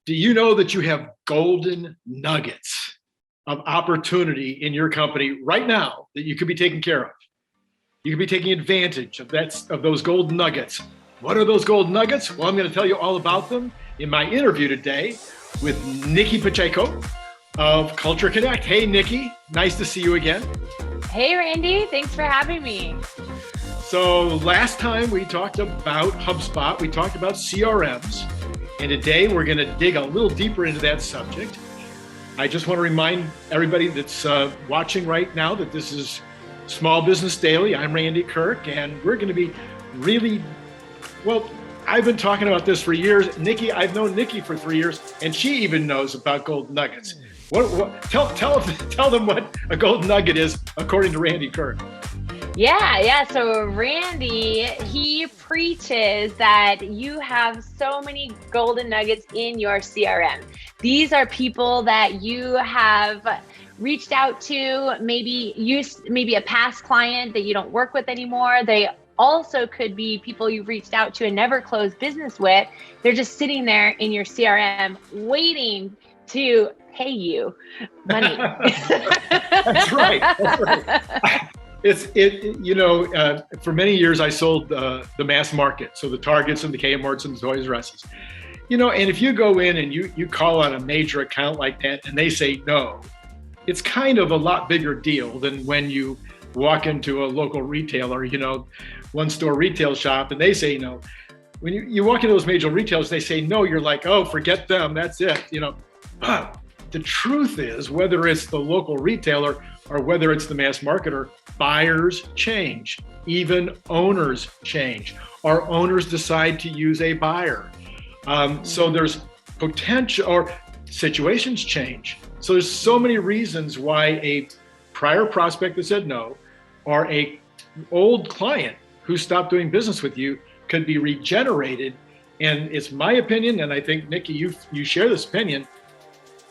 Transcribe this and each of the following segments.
Do you know that you have golden nuggets of opportunity in your company right now that you could be taking care of? You could be taking advantage of those golden nuggets. What are those golden nuggets? Well, I'm going to tell you all about them in my interview today with NIKI PACHECO of Kulture Konnect. Hey, NIKI, nice to see you again. Hey, Randy, thanks for having me. So last time we talked about HubSpot, we talked about CRMs, and today we're going to dig a little deeper into that subject. I just want to remind everybody that's watching right now that this is Small Business Daily. I'm Randy Kirk, and we're going to be well, I've been talking about this for years. NIKI, I've known NIKI for 3 years, and she even knows about golden nuggets. Tell them what a golden nugget is, according to Randy Kirk. Yeah. So Randy, he preaches that you have so many golden nuggets in your CRM. These are people that you have reached out to, maybe a past client that you don't work with anymore. They also could be people you've reached out to and never closed business with. They're just sitting there in your CRM waiting to pay you money. That's right. For many years I sold the mass market, so the Targets and the Kmarts and the Toys R Us's. And if you go in and you call on a major account like that and they say no, it's kind of a lot bigger deal than when you walk into a local retailer, one store retail shop, and they say no. When you walk into those major retailers, they say no, you're like, oh, forget them, that's it. But the truth is, whether it's the local retailer or whether it's the mass marketer, buyers change, even owners change. Our owners decide to use a buyer. So there's potential, or situations change. So there's so many reasons why a prior prospect that said no, or a old client who stopped doing business with you could be regenerated. And it's my opinion, and I think, NIKI, you share this opinion,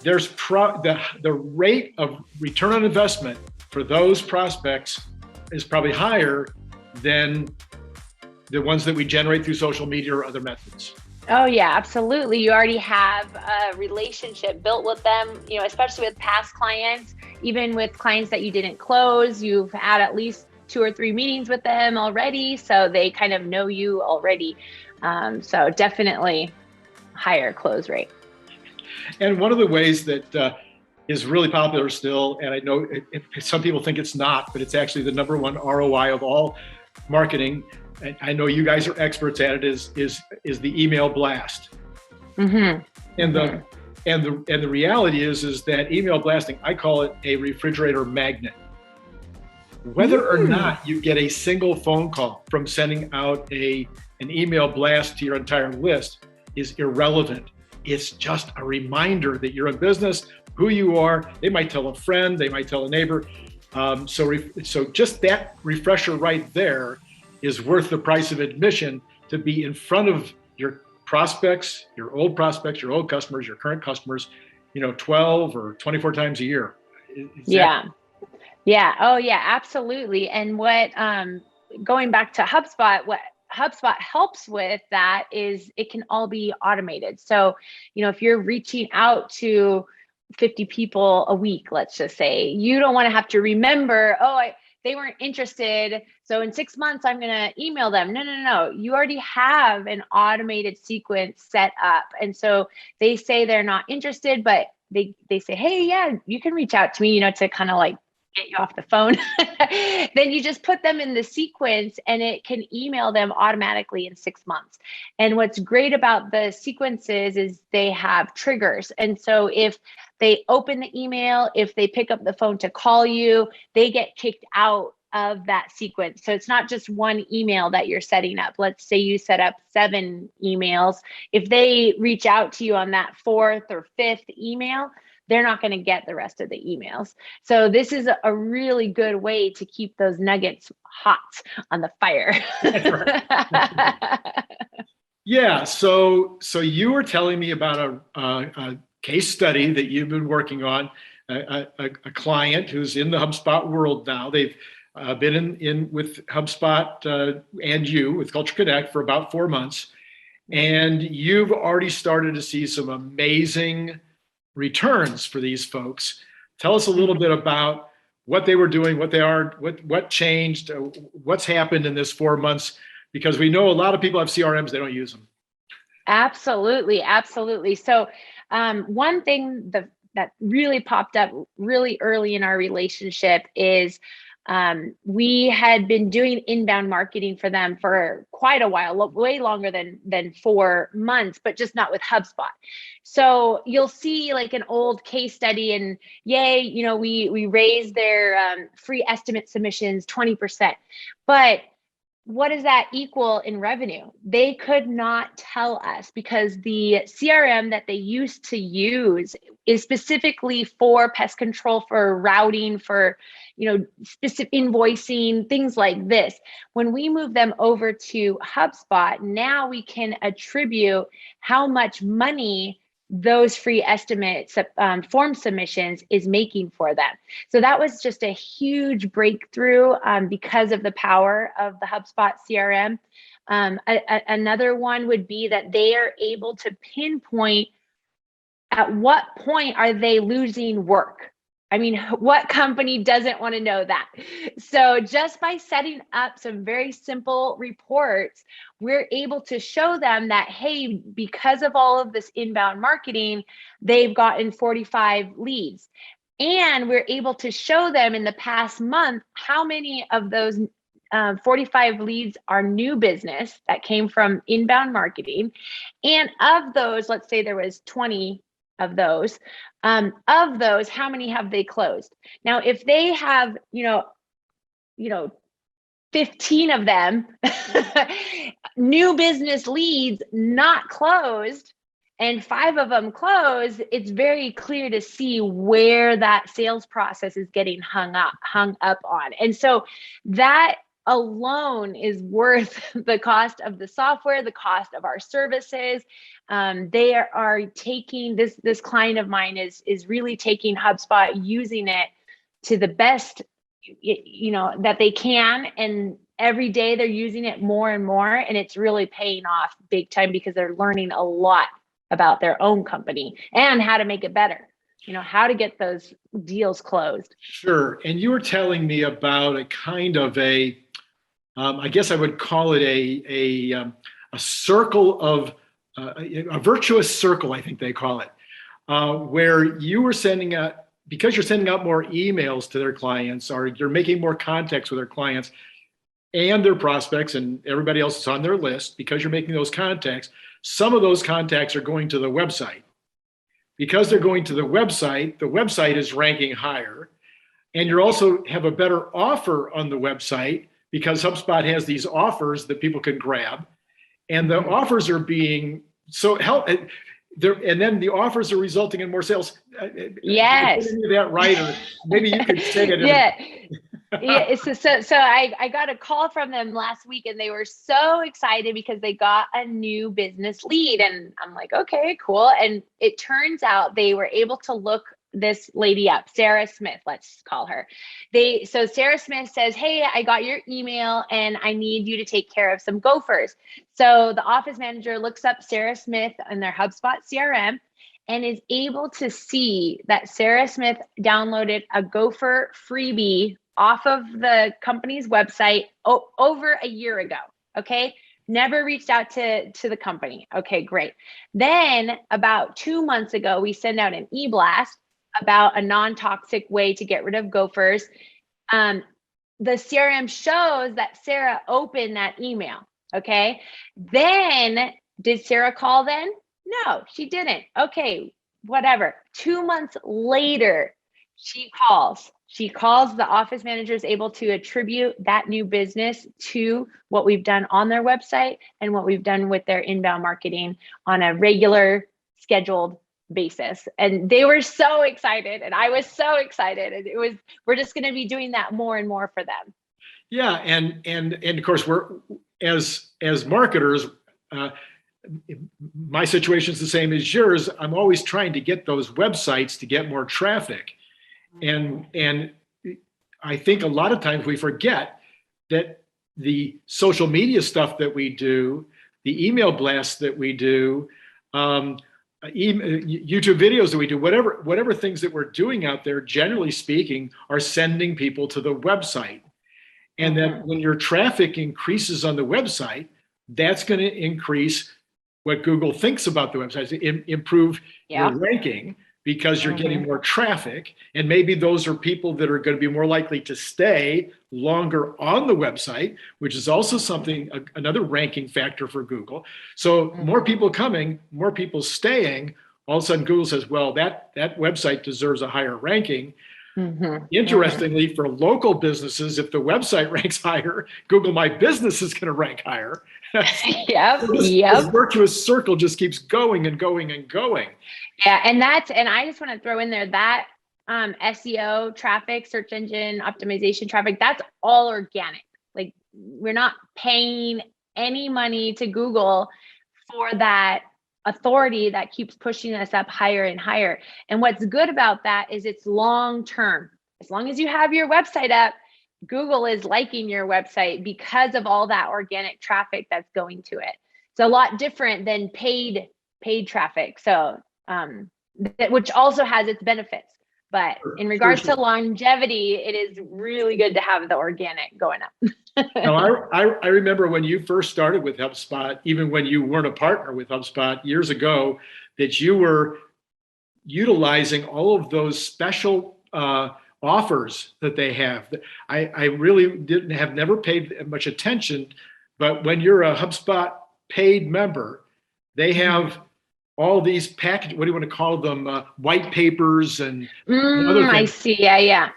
there's the rate of return on investment for those prospects is probably higher than the ones that we generate through social media or other methods. Oh yeah, absolutely. You already have a relationship built with them, especially with past clients, even with clients that you didn't close. You've had at least 2 or 3 meetings with them already, so they kind of know you already. So definitely higher close rate. And one of the ways that is really popular still, and I know some people think it's not, but it's actually the #1 ROI of all marketing. And I know you guys are experts at it. Is the email blast? Mm-hmm. And the reality is that email blasting, I call it a refrigerator magnet. Whether or not you get a single phone call from sending out an email blast to your entire list is irrelevant. It's just a reminder that you're in business, who you are. They might tell a friend, they might tell a neighbor. So just that refresher right there is worth the price of admission to be in front of your prospects, your old customers, your current customers, 12 or 24 times a year. Yeah. Oh yeah, absolutely. And what, going back to HubSpot, what HubSpot helps with that is it can all be automated. So, if you're reaching out to 50 people a week, let's just say, you don't want to have to remember, they weren't interested, so in 6 months, I'm going to email them. No. You already have an automated sequence set up. And so they say they're not interested, but they say, hey, yeah, you can reach out to me, to kind of like get you off the phone. Then you just put them in the sequence and it can email them automatically in 6 months. And what's great about the sequences is they have triggers. And so if they open the email, if they pick up the phone to call you, they get kicked out of that sequence. So it's not just one email that you're setting up. Let's say you set up 7 emails. If they reach out to you on that 4th or 5th email, they're not going to get the rest of the emails. So this is a really good way to keep those nuggets hot on the fire. Yeah. So you were telling me about a case study that you've been working on, a client who's in the HubSpot world now. They've been in with HubSpot and you with Kulture Konnect for about 4 months. And you've already started to see some amazing returns for these folks. Tell us a little bit about what they were doing, what they are, what changed, what's happened in this 4 months, because we know a lot of people have CRMs, they don't use them. Absolutely, absolutely. So one thing that really popped up really early in our relationship is we had been doing inbound marketing for them for quite a while, way longer than 4 months, but just not with HubSpot. So you'll see like an old case study and yay, you know, we raised their free estimate submissions 20%. But what does that equal in revenue? They could not tell us because the CRM that they used to use is specifically for pest control, for routing, for, you know, specific invoicing, things like this. When we move them over to HubSpot, now we can attribute how much money those free estimates form submissions is making for them. So that was just a huge breakthrough because of the power of the HubSpot CRM. Another one would be that they are able to pinpoint at what point are they losing work. I mean, what company doesn't want to know that? So just by setting up some very simple reports, we're able to show them that, hey, because of all of this inbound marketing, they've gotten 45 leads. And we're able to show them in the past month how many of those 45 leads are new business that came from inbound marketing. And of those, let's say there was 20 of those, how many have they closed? Now, if they have, you know, 15 of them, new business leads not closed, and 5 of them closed, it's very clear to see where that sales process is getting hung up on. And so that alone is worth the cost of the software, the cost of our services. They are taking this client of mine is really taking HubSpot, using it to the best, you know, that they can. And every day they're using it more and more, and it's really paying off big time because they're learning a lot about their own company and how to make it better, you know, how to get those deals closed. Sure. And you were telling me about a kind of I guess I would call it a circle of a virtuous circle, I think they call it, where you were sending out, because you're sending out more emails to their clients, or you're making more contacts with their clients and their prospects and everybody else is on their list, because you're making those contacts. Some of those contacts are going to the website. Because they're going to the website is ranking higher. And you also have a better offer on the website because HubSpot has these offers that people can grab. And the offers are being so and then the offers are resulting in more sales. Yes. Is that right? Or maybe you could say it. Yeah. Yeah. So I got a call from them last week and they were so excited because they got a new business lead. And I'm like, okay, cool. And it turns out they were able to look this lady up, Sarah Smith, let's call her. So Sarah Smith says, hey, I got your email and I need you to take care of some gophers. So the office manager looks up Sarah Smith in their HubSpot CRM and is able to see that Sarah Smith downloaded a gopher freebie off of the company's website over a year ago. Okay. Never reached out to the company. Okay, great. Then about 2 months ago, we send out an e-blast about a non-toxic way to get rid of gophers. The CRM shows that Sarah opened that email. Okay. Then did Sarah call then? No, she didn't. Okay, whatever. 2 months later, she calls. The office manager is able to attribute that new business to what we've done on their website and what we've done with their inbound marketing on a regular scheduled basis. And they were so excited and I was so excited. And we're just going to be doing that more and more for them. Yeah. And of course we're as marketers, my situation is the same as yours. I'm always trying to get those websites to get more traffic. And I think a lot of times we forget that the social media stuff that we do, the email blasts that we do, YouTube videos that we do, whatever things that we're doing out there, generally speaking, are sending people to the website. And that when your traffic increases on the website, that's going to increase what Google thinks about the website, improve your ranking, because you're getting more traffic. And maybe those are people that are going to be more likely to stay longer on the website, which is also something, another ranking factor for Google. So more people coming, more people staying, all of a sudden Google says, well, that website deserves a higher ranking. Interestingly, for local businesses, if the website ranks higher, Google My Business is going to rank higher. This virtuous circle just keeps going and going and going. Yeah, and I just want to throw in there that SEO traffic, search engine optimization traffic, that's all organic. Like, we're not paying any money to Google for that authority that keeps pushing us up higher and higher. And what's good about that is it's long term. As long as you have your website up, Google is liking your website because of all that organic traffic that's going to it. It's a lot different than paid traffic. So which also has its benefits. But in regards to longevity, it is really good to have the organic going up. Now, I remember when you first started with HubSpot, even when you weren't a partner with HubSpot years ago, that you were utilizing all of those special offers that they have. I really have never paid much attention, but when you're a HubSpot paid member, they have all these package, what do you want to call them? White papers and other things. I see. Yeah.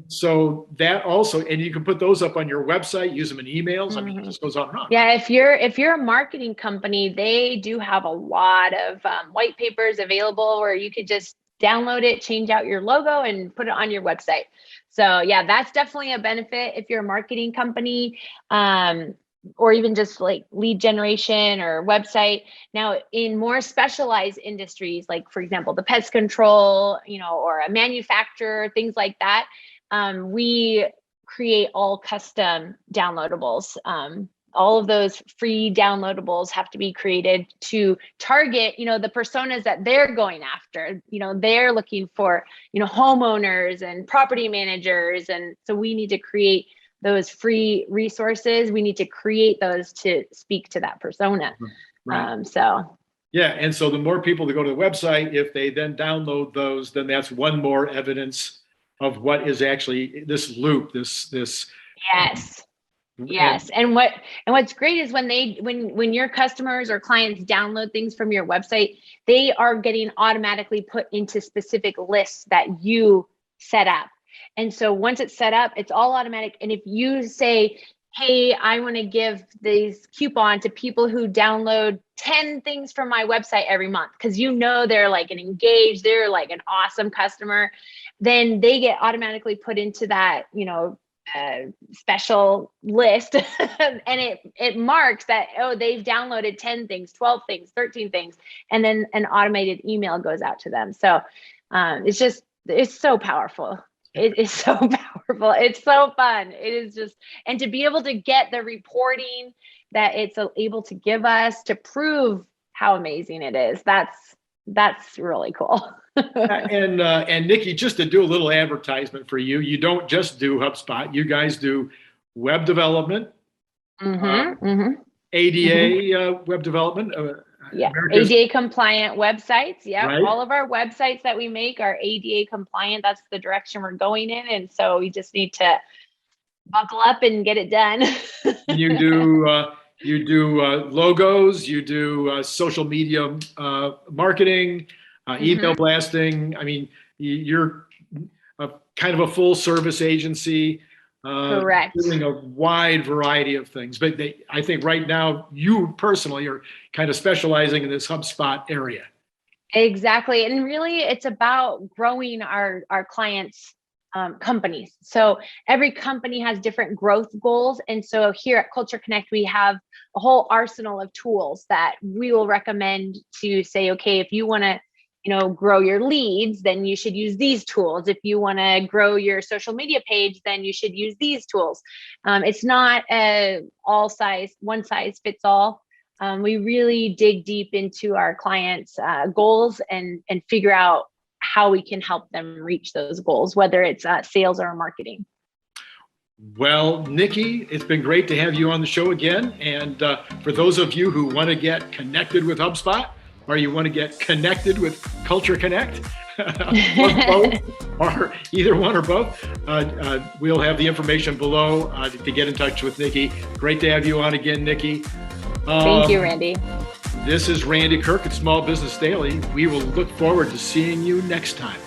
So that also, and you can put those up on your website, use them in emails. I mean, it just goes on and on. Yeah. If you're a marketing company, they do have a lot of white papers available where you could just download it, change out your logo, and put it on your website. So yeah, that's definitely a benefit if you're a marketing company. Or even just like lead generation or website. Now, in more specialized industries, like for example, the pest control, or a manufacturer, things like that, we create all custom downloadables. All of those free downloadables have to be created to target, the personas that they're going after. They're looking for, homeowners and property managers. And so we need to create those free resources. We need to create those to speak to that persona. Right. Yeah. And so the more people that go to the website, if they then download those, then that's one more evidence of what is actually this loop, this. Yes. And what's great is when your customers or clients download things from your website, they are getting automatically put into specific lists that you set up. And so once it's set up, it's all automatic. And if you say, hey, I want to give these coupon to people who download 10 things from my website every month, because they're like an engaged, they're like an awesome customer, then they get automatically put into that, special list. And it marks that, they've downloaded 10 things, 12 things, 13 things, and then an automated email goes out to them. So it's so powerful. It is so powerful. It's so fun. It is just, and to be able to get the reporting that it's able to give us to prove how amazing it is, that's really cool. And Nikki, just to do a little advertisement for you, you don't just do HubSpot. You guys do web development, ADA web development. ADA compliant websites. Yeah. Right. All of our websites that we make are ADA compliant. That's the direction we're going in. And so we just need to buckle up and get it done. You do logos, you do social media marketing, email blasting. I mean, you're kind of a full service agency. Correct. Doing a wide variety of things. But I think right now, you personally are kind of specializing in this HubSpot area. Exactly. And really, it's about growing our clients' companies. So every company has different growth goals. And so here at Kulture Konnect, we have a whole arsenal of tools that we will recommend to say, okay, if you want to grow your leads, then you should use these tools. If you want to grow your social media page, then you should use these tools. It's not one size fits all. We really dig deep into our clients' goals and figure out how we can help them reach those goals, whether it's sales or marketing. Well, Nikki, it's been great to have you on the show again. And for those of you who want to get connected with HubSpot, or you want to get connected with Kulture Konnect, or both, or either one or both, we'll have the information below to get in touch with Nikki. Great to have you on again, Nikki. Thank you, Randy. This is Randy Kirk at Small Business Daily. We will look forward to seeing you next time.